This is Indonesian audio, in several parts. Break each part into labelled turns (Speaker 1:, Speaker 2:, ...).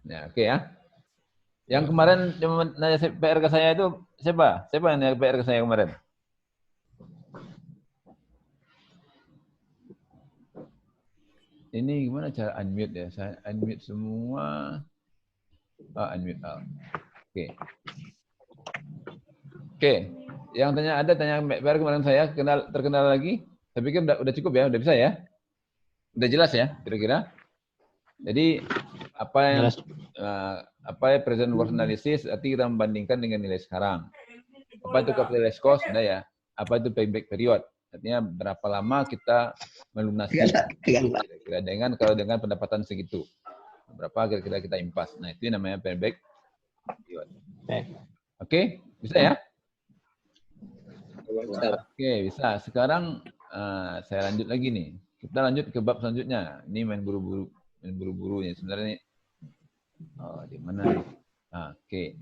Speaker 1: Ya, oke ya. Yang kemarin nanya PR ke saya itu siapa? Siapa yang nanya PR ke saya kemarin? Ini gimana cara unmute ya? Saya unmute semua. Unmute. Oke. Oke. Yang tanya PR kemarin saya terkenal lagi. Saya pikir udah cukup ya, udah bisa ya. Udah jelas ya, kira-kira. Jadi apa yang present worth analysis? Arti kita membandingkan dengan nilai sekarang. Apa itu capitalized cost? Udah ya. Apa itu payback period? Artinya berapa lama kita melunasi kira-kira dengan pendapatan segitu. Berapa kira-kira kita impas. Nah, itu namanya payback period. Oke, bisa ya? Oke, bisa. Sekarang saya lanjut lagi nih. Kita lanjut ke bab selanjutnya. Ini main buru-buru ya sebenarnya. Di mana nih? Oke.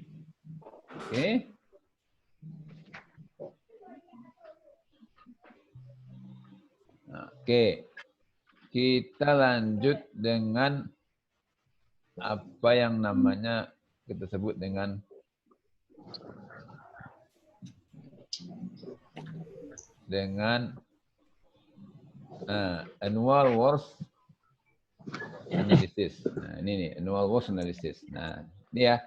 Speaker 1: Oke, kita lanjut dengan apa yang namanya kita sebut dengan annual worth analysis. Nah, ini nih, annual worth analysis. Nah, ini ya.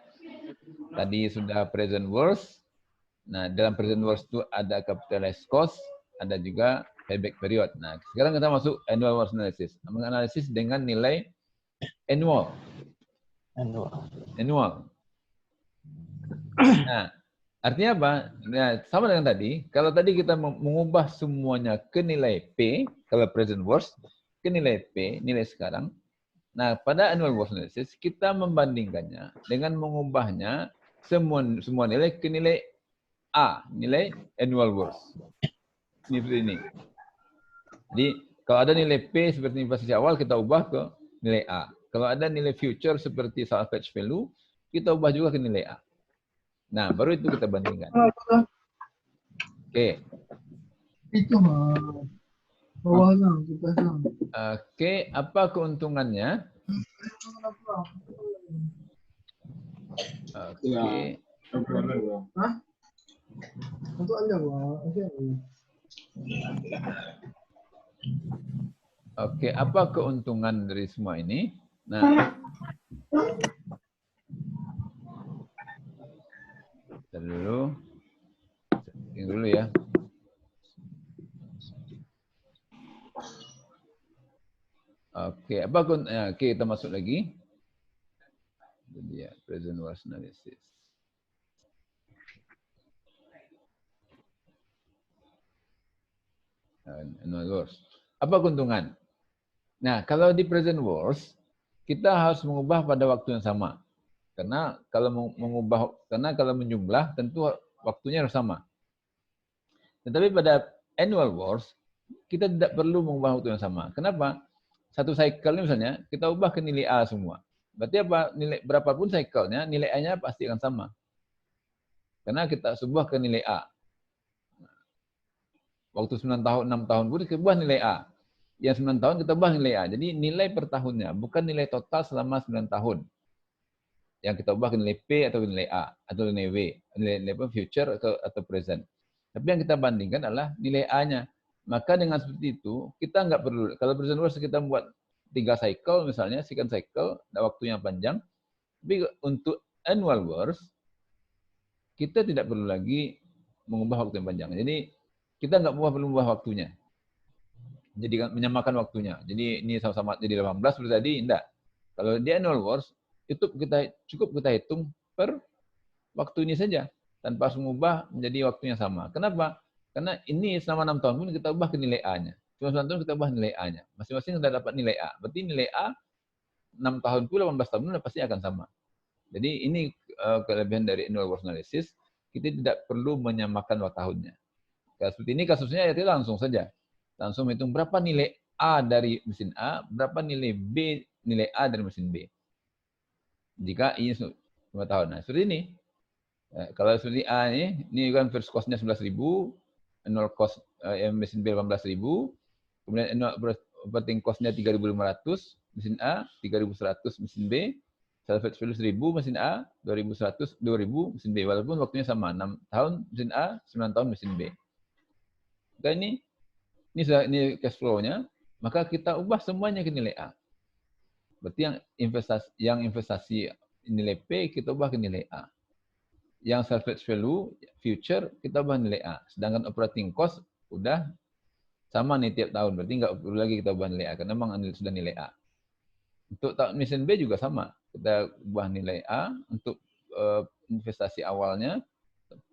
Speaker 1: Tadi sudah present worth. Nah, dalam present worth itu ada capitalized cost, ada juga payback period. Nah, sekarang kita masuk annual worth analysis. Menganalisis dengan nilai annual. Nah, artinya apa? Nah, sama dengan tadi. Kalau tadi kita mengubah semuanya ke nilai P, kalau present worth, ke nilai P, nilai sekarang. Nah, pada annual worth analysis, kita membandingkannya dengan mengubahnya semua nilai ke nilai A, nilai annual worth. Ini seperti ini. Jadi, kalau ada nilai P seperti investasi awal, kita ubah ke nilai A. Kalau ada nilai future seperti salvage value, kita ubah juga ke nilai A. Nah, baru itu kita bandingkan. Oke.
Speaker 2: Itu bawahnya kita.
Speaker 1: Oke, apa keuntungannya? Oke.
Speaker 2: Hah? Untuk Anda,
Speaker 1: Oke, apa keuntungan dari semua ini? Nah, dulu ya. Oke, oke, kita masuk lagi. Jadi ya, present worth analysis. Annual worth. Apa keuntungan? Nah, kalau di present worth, kita harus mengubah pada waktu yang sama. Karena kalau menjumlah tentu waktunya harus sama. Tetapi pada annual worth, kita tidak perlu mengubah waktu yang sama. Kenapa? Satu cycle ini misalnya, kita ubah ke nilai A semua. Berarti apa? Nilai berapapun cycle-nya, nilai A-nya pasti akan sama. Karena kita ubah ke nilai A. Waktu 9 tahun, 6 tahun pun kita ubah nilai A. Yang 9 tahun kita ubah nilai A. Jadi nilai per tahunnya, bukan nilai total selama 9 tahun. Yang kita ubah ke nilai P atau nilai A, atau nilai W, nilai future atau present. Tapi yang kita bandingkan adalah nilai A-nya. Maka dengan seperti itu, kita nggak perlu, kalau present worth kita buat 3 cycle misalnya, second cycle, ada waktu yang panjang. Tapi untuk annual worth, kita tidak perlu lagi mengubah waktu yang panjang. Jadi kita nggak perlu mengubah waktunya. Jadi menyamakan waktunya. Jadi ini sama-sama jadi 18 seperti tadi, enggak. Kalau di annual worth, itu cukup kita hitung per waktu ini saja. Tanpa harus mengubah menjadi waktunya sama. Kenapa? Karena ini selama 6 tahun pun kita ubah ke nilai A-nya. Cuma 9 tahun kita ubah nilai A-nya. Masing-masing sudah dapat nilai A. Berarti nilai A 6 tahun pun 18 tahun pun pasti akan sama. Jadi ini kelebihan dari annual worth analysis. Kita tidak perlu menyamakan tahunnya. Seperti ini kasusnya ya langsung saja. Langsung hitung berapa nilai A dari mesin A, berapa nilai B, nilai A dari mesin B. Jika ini 5 tahun. Nah, seperti ini. Kalau seperti A ini kan first cost-nya 11.000, annual cost mesin B 18.000, kemudian annual operating cost-nya 3.500, mesin A, 3.100 mesin B, salvage value 1000 mesin A, 2100 2000 mesin B, walaupun waktunya sama 6 tahun mesin A, 9 tahun mesin B. Maka ini cash flow-nya, maka kita ubah semuanya ke nilai A. Berarti yang investasi nilai P kita ubah ke nilai A. Yang salvage value future kita ubah nilai A. Sedangkan operating cost udah sama nih tiap tahun. Berarti nggak perlu lagi kita ubah nilai A karena memang sudah nilai A. Untuk mesin B juga sama. Kita ubah nilai A untuk investasi awalnya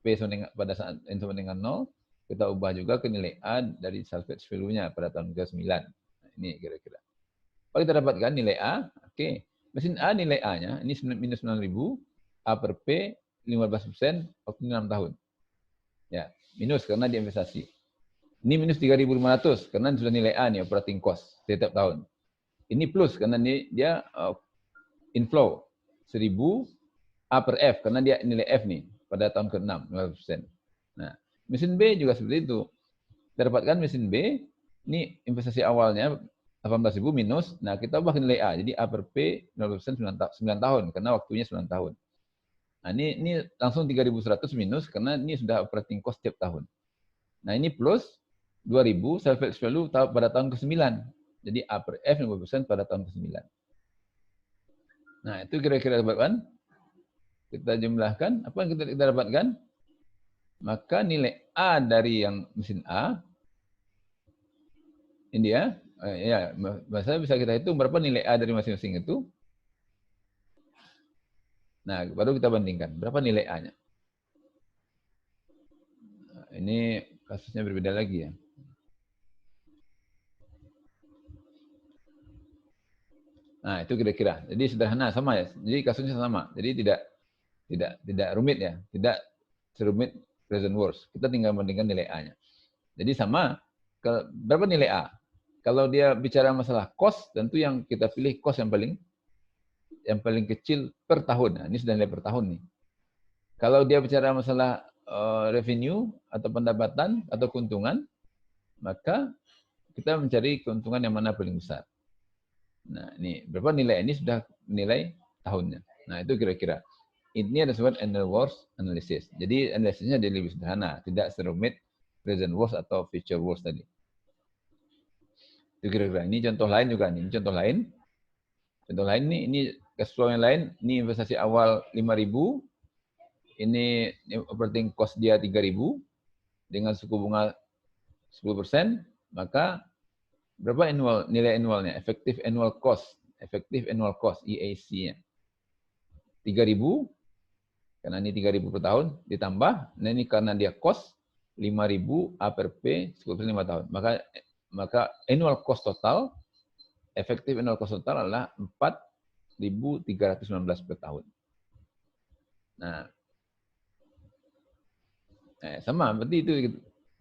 Speaker 1: P pada saat N sama dengan 0, kita ubah juga ke nilai A dari salvage value-nya pada tahun ke-9. Nah, ini kira-kira. Kalau kita dapatkan nilai A, oke. Mesin A nilai A-nya ini minus 9.000, A per P 15% waktu 6 tahun. Ya, minus karena diinvestasi. Ini minus 3.500 karena sudah nilai A nih operating cost setiap tahun. Ini plus karena dia inflow 1.000 A per F karena dia nilai F nih pada tahun ke-6 15%. Nah, mesin B juga seperti itu. Kita dapatkan mesin B ini investasi awalnya 18.000 minus. Nah, kita ubah ke nilai A. Jadi A per P 15% 9 tahun karena waktunya 9 tahun. Nah, ini langsung 3.100 minus karena ini sudah operating cost tiap tahun. Nah, ini plus 2.000 salvage value pada tahun ke-9. Jadi A per F 50% pada tahun ke-9. Nah, itu kira-kira dapatkan. Kita jumlahkan. Apa yang kita dapatkan? Maka nilai A dari yang mesin A, ini dia, ya, maksudnya bisa kita hitung berapa nilai A dari masing-masing itu. Nah, baru kita bandingkan. Berapa nilai A-nya? Nah, ini kasusnya berbeda lagi ya. Nah, itu kira-kira. Jadi sederhana sama ya. Jadi kasusnya sama. Jadi tidak rumit ya. Tidak serumit present worst. Kita tinggal bandingkan nilai A-nya. Jadi sama. Berapa nilai A? Kalau dia bicara masalah cost, tentu yang kita pilih cost yang paling kecil per tahun. Nah, ini sudah nilai per tahun nih. Kalau dia bicara masalah revenue atau pendapatan atau keuntungan, maka kita mencari keuntungan yang mana paling besar. Nah, ini berapa nilai ini sudah nilai tahunnya. Nah, itu kira-kira. Ini ada disebut annual worth analysis. Jadi analisisnya lebih sederhana, tidak serumit present worth atau future worth tadi. Itu kira-kira. Ini contoh lain juga nih. Ini contoh lain. Contoh lain nih, ini cash flow yang lain. Ini investasi awal 5.000. Ini operating cost dia 3.000 dengan suku bunga 10%, maka berapa nilai annualnya? Effective annual cost, EAC-nya. 3.000, karena ini 3.000 per tahun, ditambah, nah ini karena dia cost, 5.000 A per P, 10% 5 tahun. Maka annual cost total, effective annual cost total adalah 4.319 per tahun. Nah, sama, berarti itu.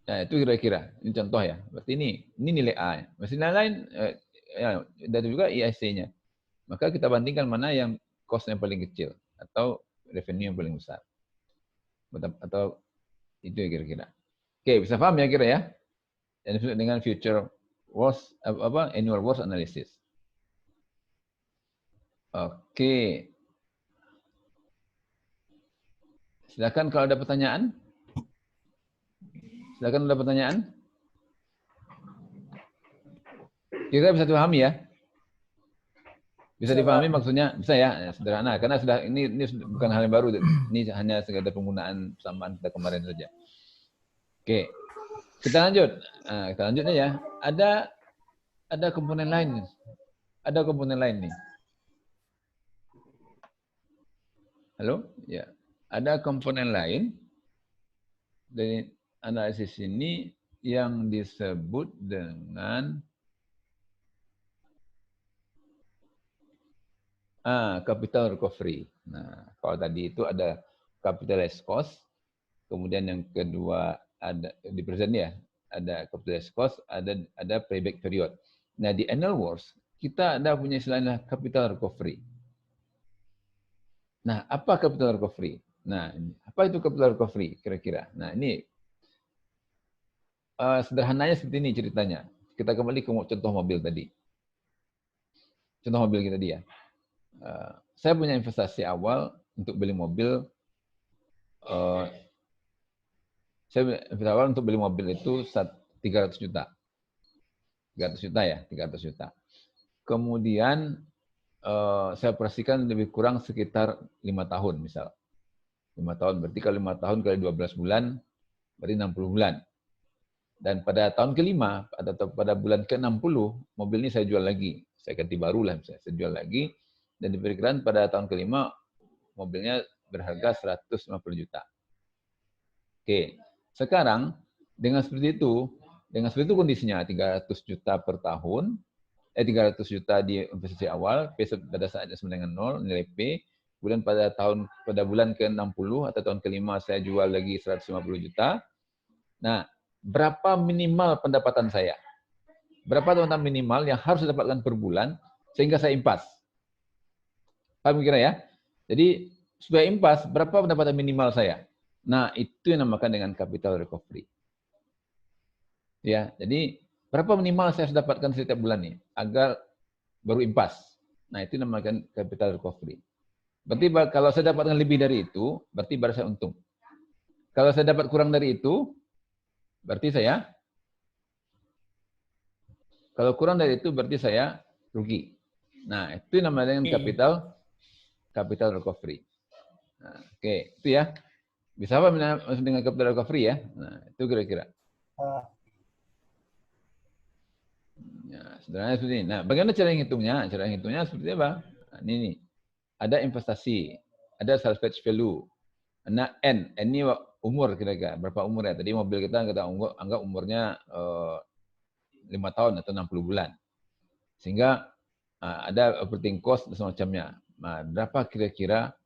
Speaker 1: Nah, itu kira-kira. Ini contoh ya. Berarti ini nilai A. Masih lain ya, dan juga IAC-nya. Maka kita bandingkan mana yang cost yang paling kecil atau revenue yang paling besar. Atau itu ya kira-kira. Oke, bisa paham ya kira ya? Dan disebut dengan future worth annual worth analysis. Oke. Silakan kalau ada pertanyaan. Silakan ada pertanyaan. Kira bisa dipahami ya? Bisa dipahami maksudnya? Bisa ya, sederhana. Karena sudah ini bukan hal yang baru. Ini hanya sekadar penggunaan persamaan kita kemarin saja. Oke, kita lanjut. Nah, kita lanjutnya ya. Ada komponen lain. Ada komponen lain nih. Halo? Ya. Ada komponen lain dari analisis ini yang disebut dengan capital recovery. Nah, kalau tadi itu ada capitalized cost, kemudian yang kedua ada di present ya, ada capitalized cost, ada payback period. Nah, di annual worth kita ada punya istilahnya capital recovery. Nah, apa capital recovery? Nah, apa itu capital recovery kira-kira? Nah, ini sederhananya seperti ini ceritanya. Kita kembali ke contoh mobil tadi. Contoh mobil kita dia. saya punya investasi awal untuk beli mobil. Saya investasi awal untuk beli mobil itu 300 juta. 300 juta ya, 300 juta. Kemudian saya operasikan lebih kurang sekitar 5 tahun misal. 5 tahun, berarti kalau 5 tahun kali 12 bulan, berarti 60 bulan. Dan pada tahun kelima, atau pada bulan ke-60, mobil ini saya jual lagi. Saya ganti baru lah, saya jual lagi. Dan diperkirakan pada tahun kelima, mobilnya berharga 150 juta. Oke, sekarang dengan seperti itu kondisinya 300 juta per tahun, 300 juta di investasi awal, P pada saatnya sama dengan 0, nilai P. Kemudian pada bulan ke-60 atau tahun kelima saya jual lagi 150 juta. Nah, berapa minimal pendapatan saya? Berapa teman-teman minimal yang harus saya dapatkan per bulan sehingga saya impas? Paham kira ya? Jadi supaya impas, berapa pendapatan minimal saya? Nah, itu yang dinamakan dengan capital recovery. Ya, jadi berapa minimal saya harus dapatkan setiap bulan nih agar baru impas. Nah, itu dinamakan capital recovery. Berarti kalau saya dapatkan lebih dari itu, berarti baru saya untung. Kalau saya dapat kurang dari itu, berarti saya rugi. Nah, itu namanya capital recovery. Nah, oke, itu ya. Bisa apa maksud dengan capital recovery ya? Nah, itu kira-kira. Ya, sebenarnya seperti ini. Nah, bagaimana cara menghitungnya? Cara menghitungnya seperti apa? Nah, ini nih. Ada investasi, ada salvage value. Nah, N ini umur kira-kira. Berapa umur ya? Tadi mobil kita anggap umurnya 5 tahun atau 60 bulan. Sehingga ada operating cost dan semacamnya. Nah, berapa kira-kira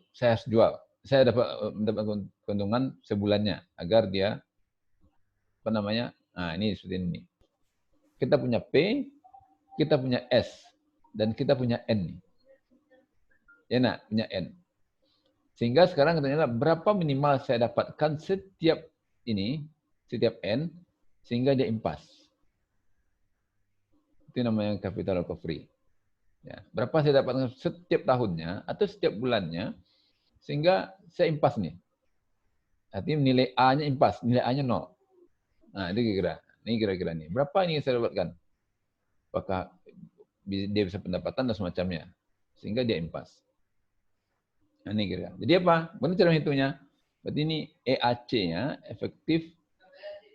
Speaker 1: saya harus jual? Saya mendapat keuntungan sebulannya agar dia Nah, ini seperti ini. Kita punya P, kita punya S, dan kita punya N. Ya, nak, punya N. Sehingga sekarang katanya berapa minimal saya dapatkan setiap N, sehingga dia impas. Itu namanya capital recovery. Ya, berapa saya dapatkan setiap tahunnya atau setiap bulannya, sehingga saya impas nih. Artinya nilai A-nya impas, nilai A-nya 0. Nah, itu kira-kira nih. Berapa ini saya dapatkan? Apakah dia bisa pendapatan dan semacamnya. Sehingga dia impas. Nah, ini kira-kira. Jadi apa? Bagaimana cara menghitungnya? Berarti ini EAC-nya, efektif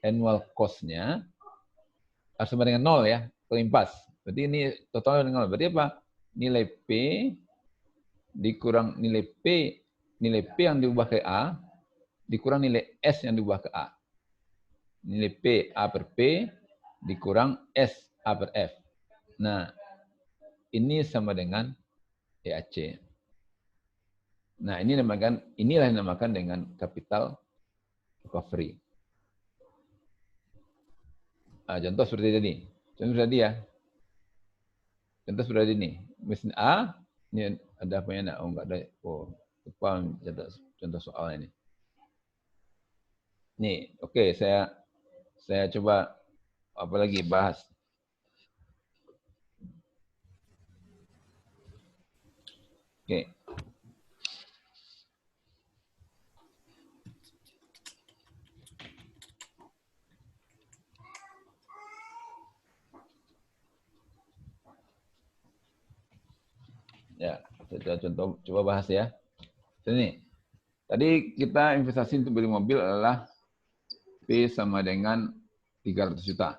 Speaker 1: annual cost-nya, harus sama dengan 0 ya, kalau impas. Berarti ini totalnya dengan 0. Berarti apa? Nilai P dikurang nilai P yang diubah ke A, dikurang nilai S yang diubah ke A. Nilai P A per P dikurang S A per F. Nah, ini sama dengan EAC. Nah, inilah yang dinamakan dengan capital recovery. Contoh seperti tadi. Contoh tadi ya. Contoh seperti ini. Mesin A, ini ada apa ya? Oh, enggak ada. Oh, lupa contoh soal ini. Nih, oke, saya coba apa lagi bahas. Oke. Ya, saya coba bahas ya. Sini. Tadi kita investasi untuk beli mobil adalah P sama dengan 300 juta.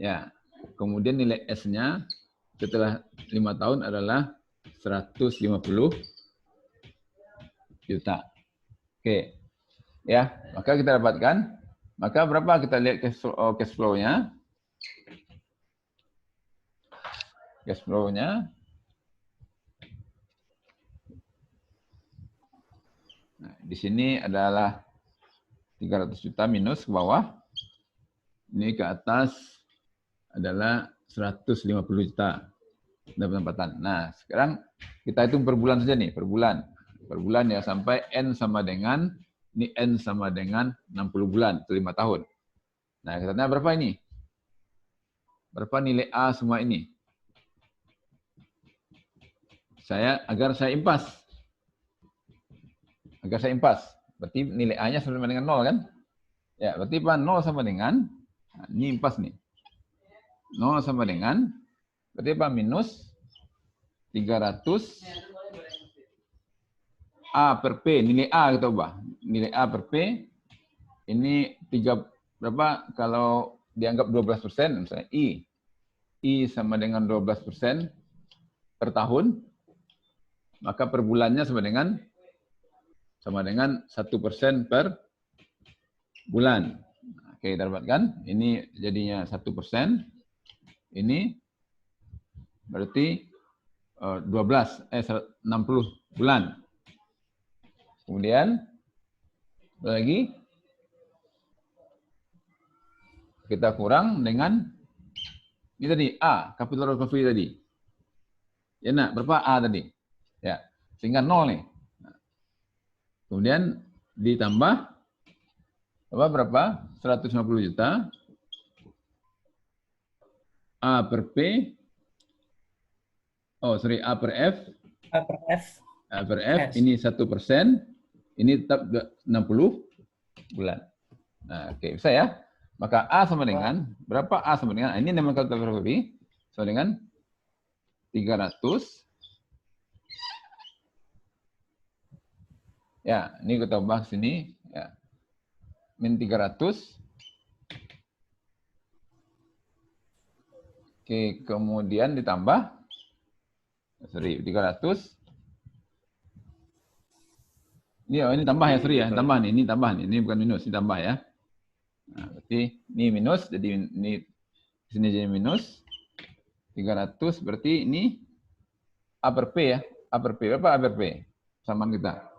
Speaker 1: Ya. Kemudian nilai S-nya setelah 5 tahun adalah 150 juta. Oke. Ya, maka kita dapatkan. Maka berapa kita lihat cash flow-nya? Cash flow-nya. Nah, di sini adalah 300 juta minus ke bawah. Ini ke atas adalah 150 juta pendapatan. Nah, sekarang kita hitung per bulan saja nih, per bulan. Per bulan ya sampai N sama dengan 60 bulan, itu 5 tahun. Nah, katanya berapa ini? Berapa nilai A semua ini? agar saya impas. Agar saya impas. Berarti nilai A-nya sama dengan 0 kan? Ya, berarti apa? 0 sama dengan, nah, ini impas nih. 0 sama dengan, berarti apa? Minus 300 A per P. Nilai A kita ubah. Nilai A per P, ini 3, berapa? Kalau dianggap 12%, misalnya I. I sama dengan 12% per tahun, maka per bulannya sama dengan 1% per bulan. Oke, kita dapatkan. Ini jadinya 1%. Ini berarti 60 bulan. Kemudian lagi kita kurang dengan ini tadi A, capital recovery tadi. Ya nak, berapa A tadi? Ya, sehingga 0 nih. Kemudian ditambah berapa? 150 juta. A per P. Oh, sorry, A per F.
Speaker 3: A per F.
Speaker 1: A per F, ini 1%. Ini tetap 60 bulan. Nah, oke, bisa ya? Maka A sama dengan, berapa A sama dengan, ini namanya capital recovery, sama dengan 300. Ya, ini kita ubah sini. Ya. Min 300. Oke, kemudian ditambah. Sorry, 300. Ini tambah ya, sorry ya. Tambah nih, ini tambah nih. Ini bukan minus, ini tambah ya. Nah, berarti ini minus, jadi ini sini jadi minus. 300 berarti ini A per P ya. A per P, berapa A per P? Samaan kita.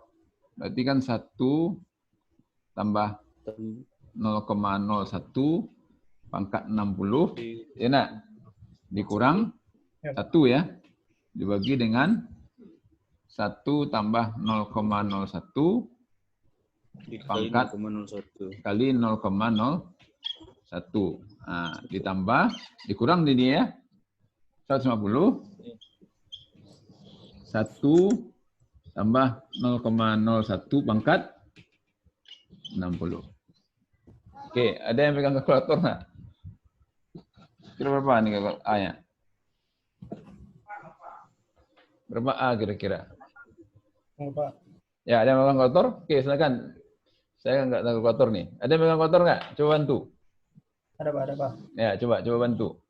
Speaker 1: Berarti kan 1 tambah 0,01 pangkat 60. Ya nak? Dikurang 1 ya. Dibagi dengan 1 tambah 0,01 pangkat kali 0,01. Nah, ditambah, dikurang ini ya. 150. 1 tambah 0,01 pangkat 60. Oke, ada yang pegang kalkulator nggak? Kira berapa nih kalau A-nya? Berapa A kira-kira?
Speaker 3: Berapa?
Speaker 1: Ya, ada yang pegang kalkulator? Oke, silakan. Saya nggak tahu kalkulator nih. Ada yang pegang kalkulator nggak? Coba bantu.
Speaker 3: Ada Pak, ada Pak.
Speaker 1: Ya, coba bantu.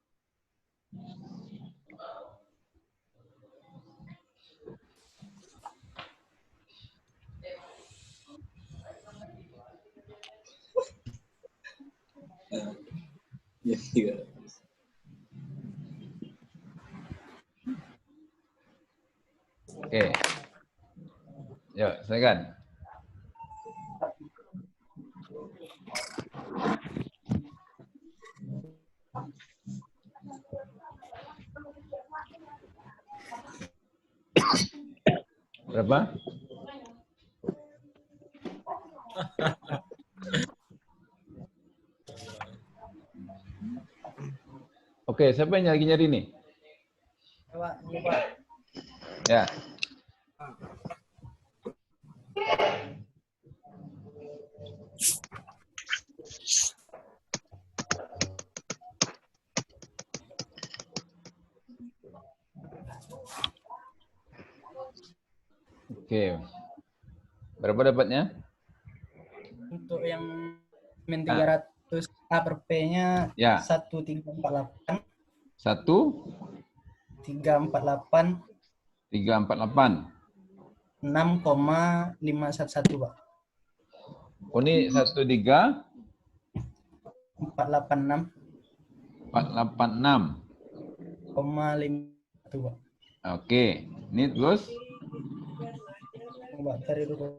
Speaker 1: Oke. Yuk, silakan. Berapa? Oke, siapa yang lagi nyari nih?
Speaker 3: Pak, ini Pak.
Speaker 1: Ya. Oke. Berapa dapatnya?
Speaker 3: Untuk yang min 300 A per P-nya
Speaker 1: Ya.
Speaker 3: 1348.
Speaker 1: 1348.
Speaker 3: 6,511 Pak.
Speaker 1: Oh, ini 13
Speaker 3: 486,5 Pak.
Speaker 1: Oke. Ini terus
Speaker 3: Pak, cari dulu.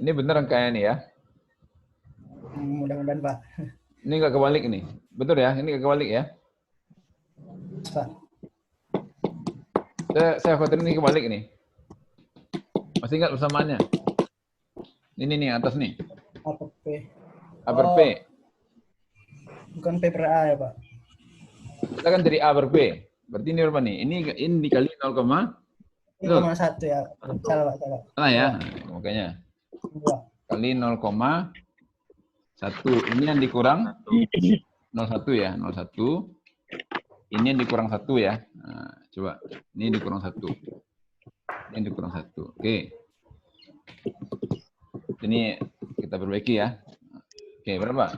Speaker 1: ini bener angkanya nih ya.
Speaker 3: Mudah-mudahan Pak.
Speaker 1: Ini nggak kebalik nih. Betul ya? Ini nggak kebalik ya?
Speaker 3: Pak.
Speaker 1: Saya khawatir ini kebalik nih. Masih ingat persamaannya? Ini nih atas nih.
Speaker 3: A per P.
Speaker 1: A per P.
Speaker 3: Bukan P per A ya Pak.
Speaker 1: Kita kan dari A per P. Berarti ini berapa nih? Ini dikali 0,01. Betul.
Speaker 3: 0,1 ya. Salah Pak, salah.
Speaker 1: Salah ya. Makanya.
Speaker 3: 2.
Speaker 1: Kali 0,1. Ini yang dikurang 0,1 ya. 0,1. Ini yang dikurang 1 ya. Nah, coba. Ini dikurang 1. Ini yang dikurang 1. Oke. Ini kita perbaiki ya. Oke, berapa?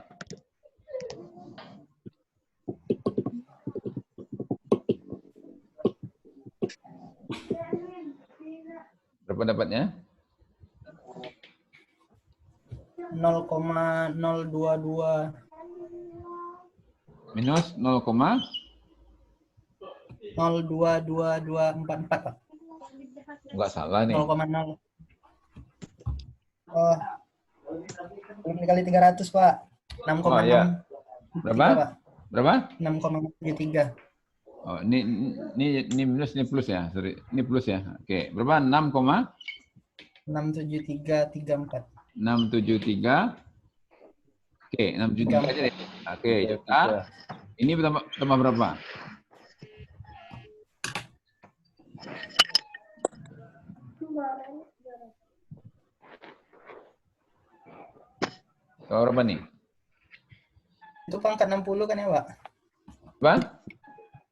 Speaker 1: Berapa dapatnya?
Speaker 3: 0,022.
Speaker 1: Minus
Speaker 3: 0,022244 Pak.
Speaker 1: Enggak salah nih.
Speaker 3: 0,0. Oh. Kali 300 Pak. 6,6.
Speaker 1: Oh, iya. Berapa?
Speaker 3: Pak.
Speaker 1: Berapa?
Speaker 3: 6,73.
Speaker 1: Oh, ini minus, ini plus ya. Sorry. Ini plus ya. Oke, berapa?
Speaker 3: 67334.
Speaker 1: 673. Oke, 673 aja deh. Oke, juta. Ini tambah berapa? Kalau berapa nih?
Speaker 3: Itu pangkat 60 kan ya Pak?
Speaker 1: Apa?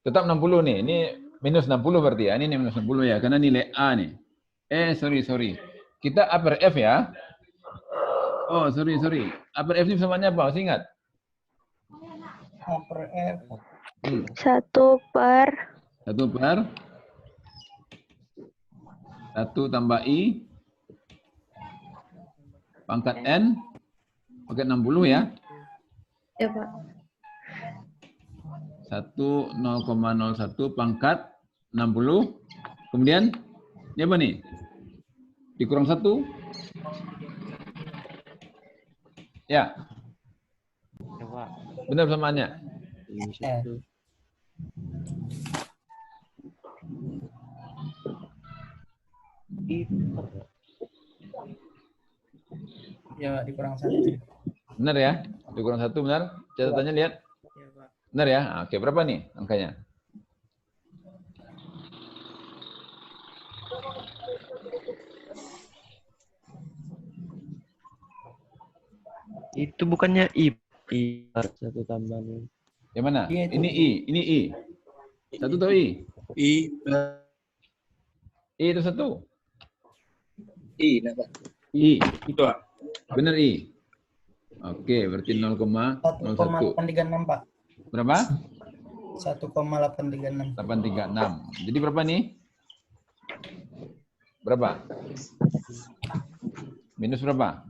Speaker 1: Tetap 60 nih. Ini minus 60 berarti ya. Ini minus 60 ya. Karena nilai A nih. Sorry. Kita upper F ya. Oh, sorry. Upper F ini samanya apa? Masih ingat?
Speaker 3: Upper F.
Speaker 4: 1 per
Speaker 1: 1 tambah I pangkat N pakai 60 ya.
Speaker 4: ya Pak.
Speaker 1: 0,01 pangkat 60. Kemudian ini apa nih? Dikurang 1. Ya. Benar samaannya.
Speaker 3: Ya Pak, dikurang 1.
Speaker 1: Benar ya? Dikurang 1 benar? Catatannya lihat.
Speaker 3: Ya Pak.
Speaker 1: Benar ya? Oke, berapa nih angkanya?
Speaker 5: Itu bukannya I satu tambahan.
Speaker 1: Yang mana?
Speaker 3: Iya, itu.
Speaker 1: Ini I. Satu atau I? I itu 1.
Speaker 2: I, Pak.
Speaker 1: I.
Speaker 2: Itu, Pak.
Speaker 1: Benar I. Oke, berarti 0,01.
Speaker 3: 1,836 Pak.
Speaker 1: Berapa?
Speaker 3: 1,836.
Speaker 1: 836. Jadi berapa nih? Berapa? Minus berapa?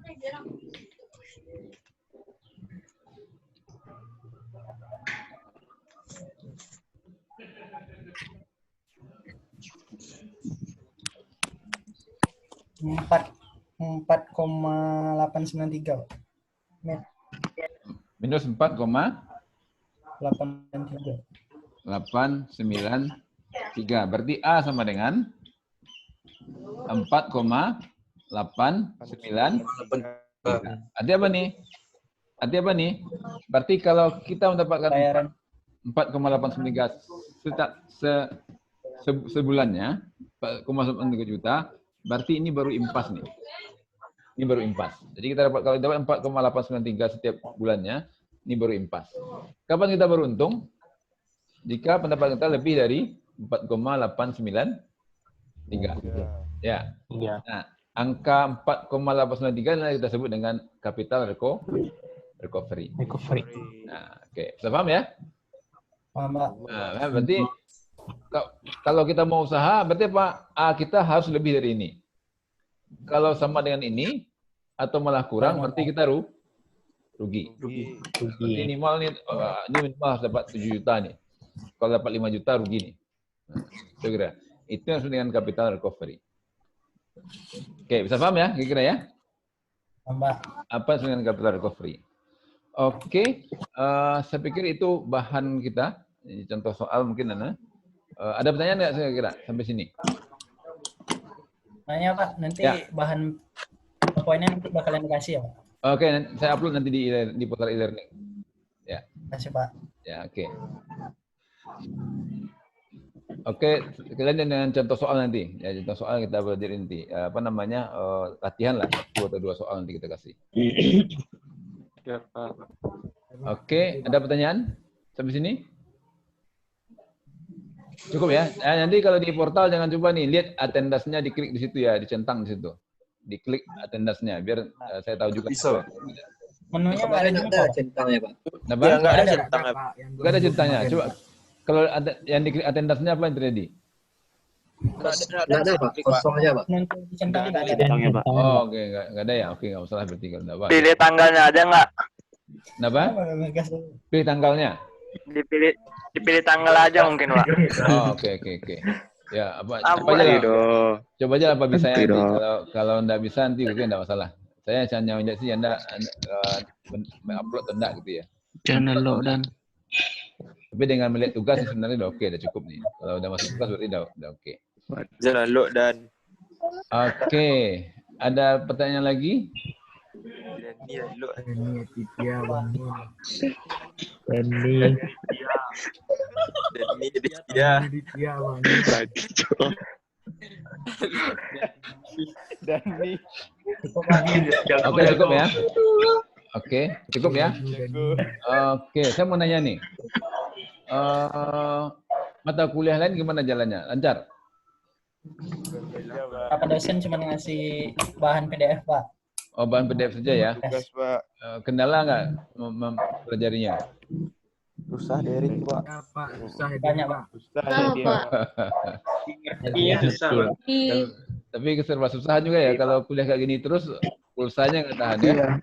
Speaker 3: Empat 4,893 Pak.
Speaker 1: Minus
Speaker 3: 4,893.
Speaker 1: 893. Berarti A sama dengan 4,893. Artinya apa nih? Artinya apa nih? Berarti kalau kita mendapatkan
Speaker 3: Bayaran
Speaker 1: 4,893 sebulannya, 4,8 juta, berarti ini baru impas nih. Ini baru impas. Jadi kita dapat, kalau dapat 4,893 setiap bulannya, ini baru impas. Kapan kita baru untung? Jika pendapatan kita lebih dari 4,893. Ya. Nah, angka 4,893 adalah kita sebut dengan capital recovery. Nah, oke. Sudah paham ya?
Speaker 3: Pak.
Speaker 1: Nah, berarti kalau kita mau usaha, berarti apa? Kita harus lebih dari ini. Kalau sama dengan ini, atau malah kurang, berarti kita rugi. Berarti minimal nih, ini minimal harus dapat 7 juta nih. Kalau dapat 5 juta, rugi nih. Nah, kira. Itu yang disebut dengan capital recovery. Oke, bisa paham ya? Kira-kira ya?
Speaker 3: Pak.
Speaker 1: Apa yang disebut dengan capital recovery? Oke, saya pikir itu bahan kita. Ini contoh soal mungkin, Nana. Ada pertanyaan nggak saya kira sampai sini?
Speaker 3: Nanya Pak, nanti
Speaker 1: Ya.
Speaker 3: bahan poinnya nanti bakalan dikasih ya Pak.
Speaker 1: Oke, saya upload nanti di portal e-learning. Ya,
Speaker 3: Kasih Pak.
Speaker 1: ya, oke. Oke, kalian dengan contoh soal nanti. Ya, contoh soal kita belajar nanti. Latihan lah. 1 atau 2 soal nanti kita kasih.
Speaker 5: Ya, Pak.
Speaker 1: Oke, ada pertanyaan sampai sini? Cukup ya. Nanti kalau di portal jangan coba nih, lihat attendance-nya, diklik di situ ya, dicentang di situ. Diklik attendance-nya biar saya tahu juga.
Speaker 6: Bisa.
Speaker 3: Menunya nggak ada
Speaker 2: Kemarin
Speaker 3: juga,
Speaker 2: ada
Speaker 3: Pak.
Speaker 2: centangnya, Pak.
Speaker 1: Kenapa?
Speaker 5: Ya, nggak ada
Speaker 3: Ada.
Speaker 5: centangnya.
Speaker 1: Nggak ada centangnya. Coba kalau ada yang diklik attendance-nya apa yang terjadi?
Speaker 2: Nggak ada, Pak. Kosong aja, Pak.
Speaker 3: Nanti centangnya nggak ada.
Speaker 5: Centangnya, Pak.
Speaker 1: Oh, oke, nggak ada ya. Oke, nggak masalah berarti kalau nggak apa.
Speaker 7: Pilih tanggalnya ada nggak?
Speaker 1: Kenapa? Pilih tanggalnya.
Speaker 7: Dipilih tanggal aja mungkin, Pak.
Speaker 1: Oh, oke. Ya, apa
Speaker 7: Apa
Speaker 1: aja lah.
Speaker 7: itu?
Speaker 1: Coba aja apa bisa nanti.
Speaker 7: Tidak.
Speaker 1: Kalau nggak bisa nanti mungkin nggak masalah. Saya hanya ngajak sih Anda upload atau enggak gitu ya.
Speaker 7: Channel lo dan
Speaker 1: Tapi dengan melihat tugas sebenarnya udah oke, udah cukup nih. Kalau udah masuk tugas berarti udah oke.
Speaker 5: Jangan lo dan
Speaker 1: Oke. Ada pertanyaan lagi?
Speaker 5: Iya, lo.
Speaker 1: Oke, cukup ya. Oke, cukup ya. Oke, saya mau nanya nih. Mata kuliah lain gimana jalannya? Lancar?
Speaker 3: Pak dosen cuma ngasih bahan PDF, Pak.
Speaker 1: Oh, bahan PDF saja ya.
Speaker 5: Tugas, Pak.
Speaker 1: Kendala nggak mempelajarinya?
Speaker 5: Susah dari Pak.
Speaker 3: Banyak, Pak.
Speaker 7: Iya, susah.
Speaker 1: Tapi serba susah juga ya kalau kuliah kayak gini terus pulsanya nggak tahan ya.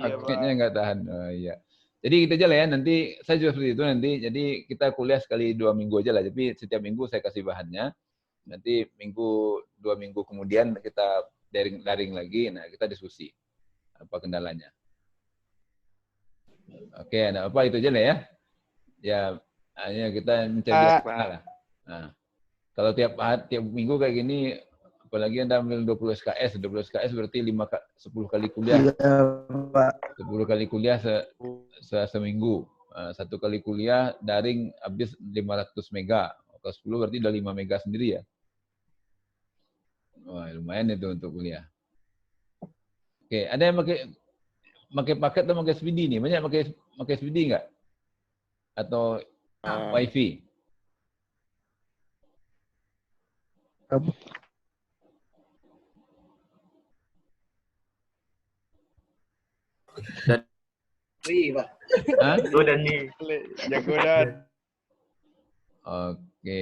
Speaker 1: Paketnya nggak tahan. Oh, iya. Jadi kita aja lah ya. Nanti saya juga seperti itu nanti. Jadi kita kuliah sekali 2 minggu aja lah. Jadi setiap minggu saya kasih bahannya. Nanti 2 minggu kemudian kita daring lagi. Nah kita diskusi apa kendalanya. Oke, nah apa itu aja lah ya. Ya, hanya kita mencari lah. Nah, kalau tiap minggu kayak gini, apalagi Anda ambil 20 SKS berarti 10 kali kuliah. 10 kali kuliah seminggu. 1 kali kuliah daring habis 500 mega. Kalau 10 berarti udah 5 mega sendiri ya. Wah, lumayan itu untuk kuliah. Oke, ada yang pakai paket atau pakai SPD nih? Banyak pakai SPD nggak? Atau WiFi?
Speaker 2: Free, Pak.
Speaker 1: Hah?
Speaker 7: Udah nih.
Speaker 5: Jago dan.
Speaker 1: Oke.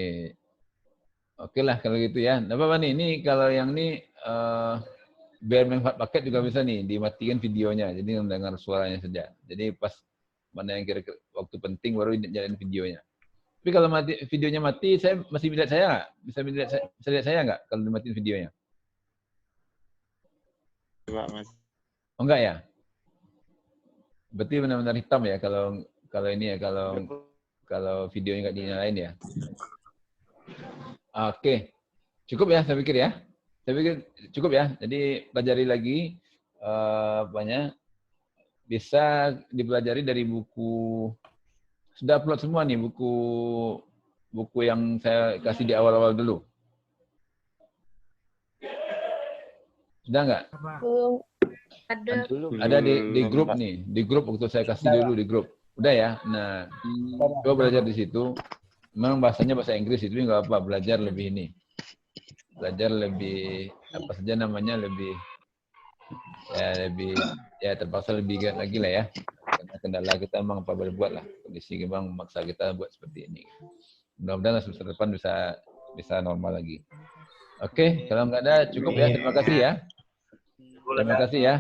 Speaker 1: Oke lah kalau gitu ya. Nggak apa-apa nih. Ini kalau yang ini biar manfaat paket juga bisa nih dimatikan videonya. Jadi mendengar suaranya saja. Jadi pas mana yang kira-kira waktu penting baru jalan videonya. Tapi kalau videonya mati, saya masih lihat saya nggak? Bisa lihat saya nggak kalau dimatiin videonya? Oh enggak ya? Berarti benar-benar hitam ya kalau ini ya kalau videonya nggak dinyalain ya. Oke, cukup ya saya pikir ya. Saya pikir cukup ya. Jadi pelajari lagi banyak. Bisa dipelajari dari buku, sudah upload semua nih buku yang saya kasih di awal-awal dulu. Sudah nggak?
Speaker 4: Belum ada.
Speaker 1: Ada di grup nih, di grup waktu saya kasih dulu di grup. Udah ya. Nah, coba belajar di situ. Memang bahasanya bahasa Inggris itu nggak apa, belajar lebih ini. Belajar lebih apa saja namanya lebih terpaksa lebih giat lagi lah ya. Karena kendala kita memang apa boleh buat lah. Kondisi memang memaksa kita buat seperti ini. Mudah-mudahan semester depan bisa normal lagi. Oke, kalau nggak ada cukup ya. Terima kasih ya. Terima kasih ya.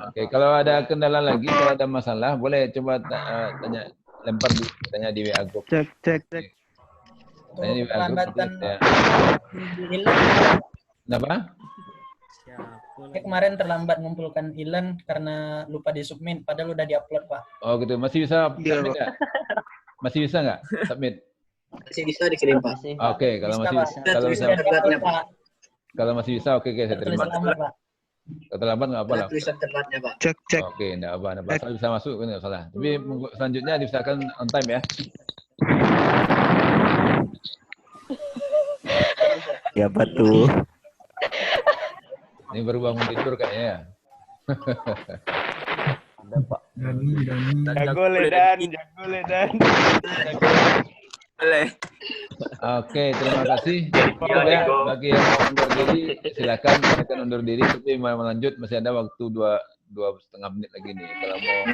Speaker 1: Oke, kalau ada kendala lagi, kalau ada masalah, boleh coba tanya di WA group.
Speaker 6: Cek.
Speaker 1: Tanya di WA group. Ya. Kenapa?
Speaker 3: Saya kemarin terlambat mengumpulkan Ilan karena lupa disubmit, padahal udah diupload, Pak.
Speaker 1: Oh gitu, masih bisa submit nggak? Masih bisa nggak submit?
Speaker 2: Masih bisa dikirim, Pak.
Speaker 1: Oke, kalau masih
Speaker 3: Pak.
Speaker 1: bisa,
Speaker 3: Sudah diupload, Pak.
Speaker 1: kalau masih bisa, oke saya terima.
Speaker 3: Tulisan lambat, Pak.
Speaker 1: Kalau terlambat nggak apa lah.
Speaker 2: Tulisan terlambatnya, Pak.
Speaker 6: Cek.
Speaker 1: Oke, nggak apa, asal bisa masuk nggak salah. Tapi selanjutnya diusahakan on time ya.
Speaker 6: Siapa tuh?
Speaker 1: Ini baru bangun tidur kayaknya ya.
Speaker 5: Jago ledan, jago ledan.
Speaker 8: Boleh.
Speaker 1: Oke, terima kasih. Ya, bagi yang mau undur diri, silakan undur diri. Tapi mau melanjut masih ada waktu 2,5 menit lagi nih. Kalau mau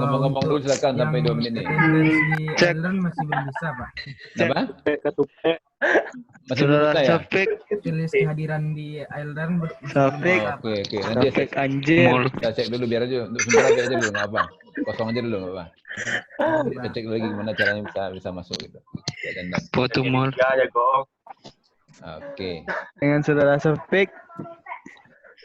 Speaker 1: ngomong-ngomong dulu silakan sampai 2 menit nih.
Speaker 9: Cek masih belum bisa, Pak.
Speaker 1: Apa? Masih belum bisa ya?
Speaker 9: Tulis kehadiran di Island.
Speaker 1: Oke. Nanti saya cek dulu biar aja. Untuk sementara biar aja dulu, nggak apa. Kosong aja dulu, nggak apa. Kita cek dulu lagi gimana caranya bisa masuk gitu.
Speaker 7: Foto mall.
Speaker 1: Oke.
Speaker 5: Dengan saudara Sofik.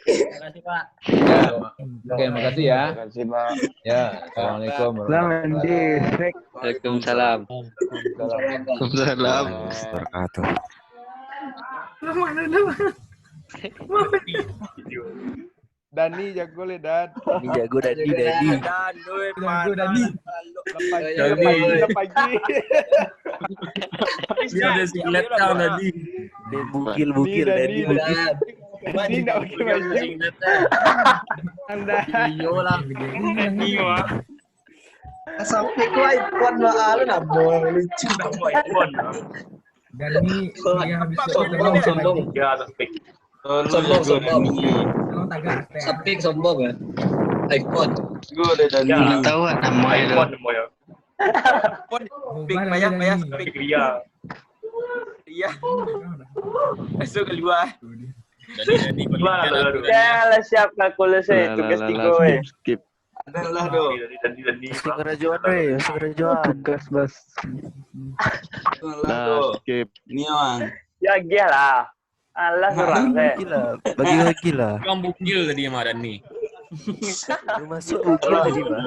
Speaker 3: Terima kasih, Pak.
Speaker 1: Ya, oke, makasih ya.
Speaker 5: Terima kasih, Pak.
Speaker 1: Ya, assalamualaikum.
Speaker 7: Waalaikumsalam. Waalaikumsalam.
Speaker 6: Wabarakatuh.
Speaker 5: Dani jago ledan.
Speaker 6: Ini jago Dani.
Speaker 5: Pagi.
Speaker 8: Dia udah singlet kau tadi.
Speaker 6: Bukil Dani.
Speaker 5: Ini nggak pakai baju. Anda.
Speaker 2: Sampai kau iPhone mahal nak boy lucu.
Speaker 9: Dan ini dia habis sombong.
Speaker 2: Sombong.
Speaker 9: Kalau tagak.
Speaker 2: Sampai sombong ya. iPhone.
Speaker 7: Nggak tahu namanya itu.
Speaker 8: Pik banyak pik Ria. Masuk keluar.
Speaker 7: Ya lah siap kalkulasi tugas tiga.
Speaker 5: Skip.
Speaker 8: Adalah doh.
Speaker 6: Segera jual.
Speaker 5: Tugas bos. Skip.
Speaker 8: Ini orang.
Speaker 7: Ya gila lah. Allah kurang deh.
Speaker 6: Bagi lagi lah.
Speaker 8: Kamu bukil tadi sama Dani.
Speaker 6: Lu masuk bukil tadi, Pak.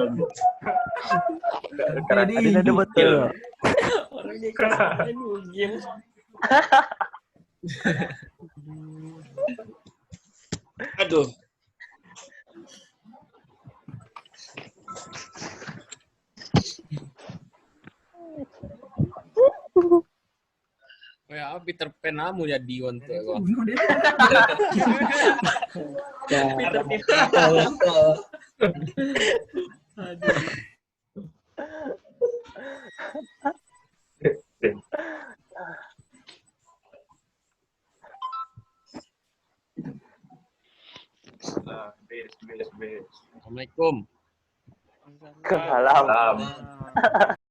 Speaker 6: Ada betul.
Speaker 8: Orangnya kan bukil. Aduh. Kayak Peter Pan kamu jadi untuk kok.
Speaker 2: Peter
Speaker 8: Assalamualaikum.
Speaker 7: Kesalam.